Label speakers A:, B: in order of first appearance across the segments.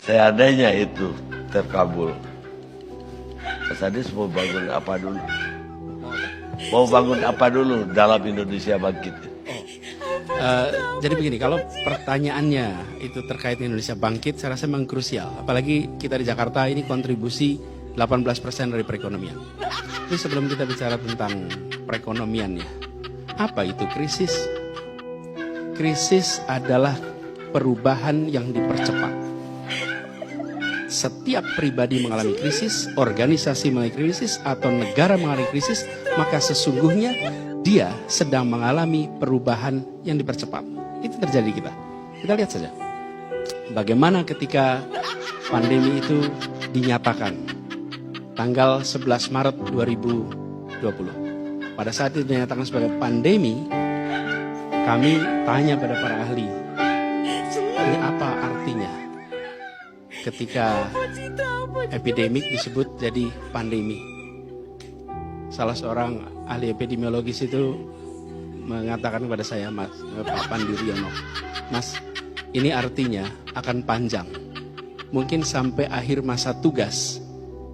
A: Seandainya itu terkabul, Mas Anies mau bangun apa dulu? Mau bangun apa dulu dalam Indonesia Bangkit?
B: Jadi begini, kalau pertanyaannya itu terkait Indonesia Bangkit, saya rasa memang krusial. Apalagi kita di Jakarta ini kontribusi 18% dari perekonomian. Jadi sebelum kita bicara tentang perekonomiannya, apa itu krisis? Krisis adalah perubahan yang dipercepat. Setiap pribadi mengalami krisis, organisasi mengalami krisis, atau negara mengalami krisis, maka sesungguhnya dia sedang mengalami perubahan yang dipercepat. Itu terjadi kita. Kita lihat saja. Bagaimana ketika pandemi itu dinyatakan tanggal 11 Maret 2020. Pada saat itu dinyatakan sebagai pandemi, kami tanya pada para ahli, ini apa artinya ketika epidemik disebut jadi pandemi? Salah seorang ahli epidemiologis itu mengatakan kepada saya, Pak Panduryono, Mas, ini artinya akan panjang. Mungkin sampai akhir masa tugas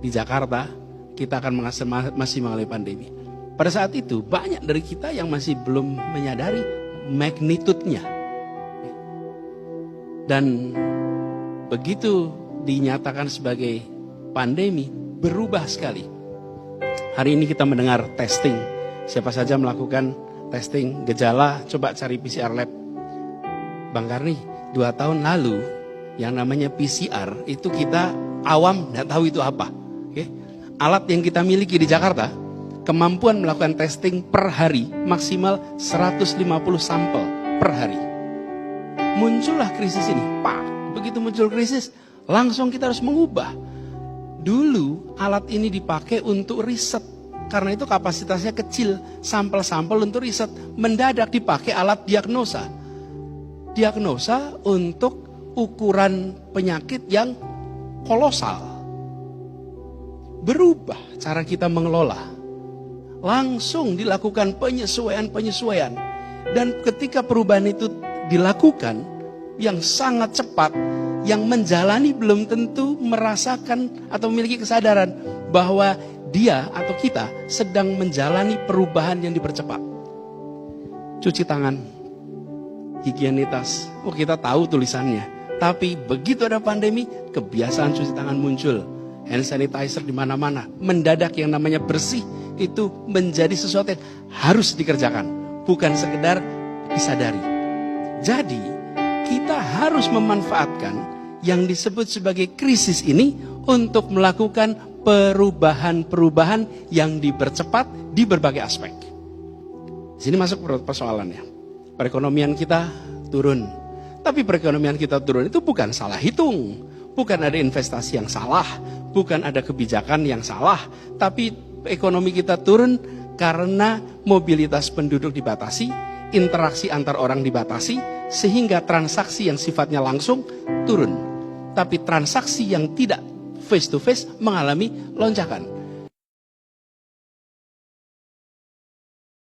B: di Jakarta, kita akan masih mengalami pandemi. Pada saat itu, banyak dari kita yang masih belum menyadari magnitudenya. Dan begitu dinyatakan sebagai pandemi, berubah sekali. Hari ini kita mendengar testing. Siapa saja melakukan testing gejala, coba cari PCR lab. Bang Karni, 2 tahun lalu yang namanya PCR itu kita awam, nggak tahu itu apa. Oke? Alat yang kita miliki di Jakarta, kemampuan melakukan testing per hari maksimal 150 sampel per hari. Muncullah krisis ini, Pak. Begitu muncul krisis, langsung kita harus mengubah. Dulu alat ini dipakai untuk riset, karena itu kapasitasnya kecil, sampel-sampel untuk riset. Mendadak dipakai alat diagnosa. Diagnosa untuk ukuran penyakit yang kolosal. Berubah cara kita mengelola. Langsung dilakukan penyesuaian-penyesuaian. Dan ketika perubahan itu dilakukan yang sangat cepat, yang menjalani belum tentu merasakan atau memiliki kesadaran bahwa dia atau kita sedang menjalani perubahan yang dipercepat. Cuci tangan, higienitas, kita tahu tulisannya. Tapi begitu ada pandemi, kebiasaan cuci tangan muncul. Hand sanitizer di mana-mana. Mendadak yang namanya bersih itu menjadi sesuatu yang harus dikerjakan, bukan sekedar disadari. Jadi kita harus memanfaatkan yang disebut sebagai krisis ini untuk melakukan perubahan-perubahan yang dipercepat di berbagai aspek. Sini masuk persoalannya. Perekonomian kita turun. Tapi perekonomian kita turun itu bukan salah hitung. Bukan ada investasi yang salah. Bukan ada kebijakan yang salah. Tapi ekonomi kita turun karena mobilitas penduduk dibatasi, interaksi antar orang dibatasi, sehingga transaksi yang sifatnya langsung turun. Tapi transaksi yang tidak face to face mengalami lonjakan.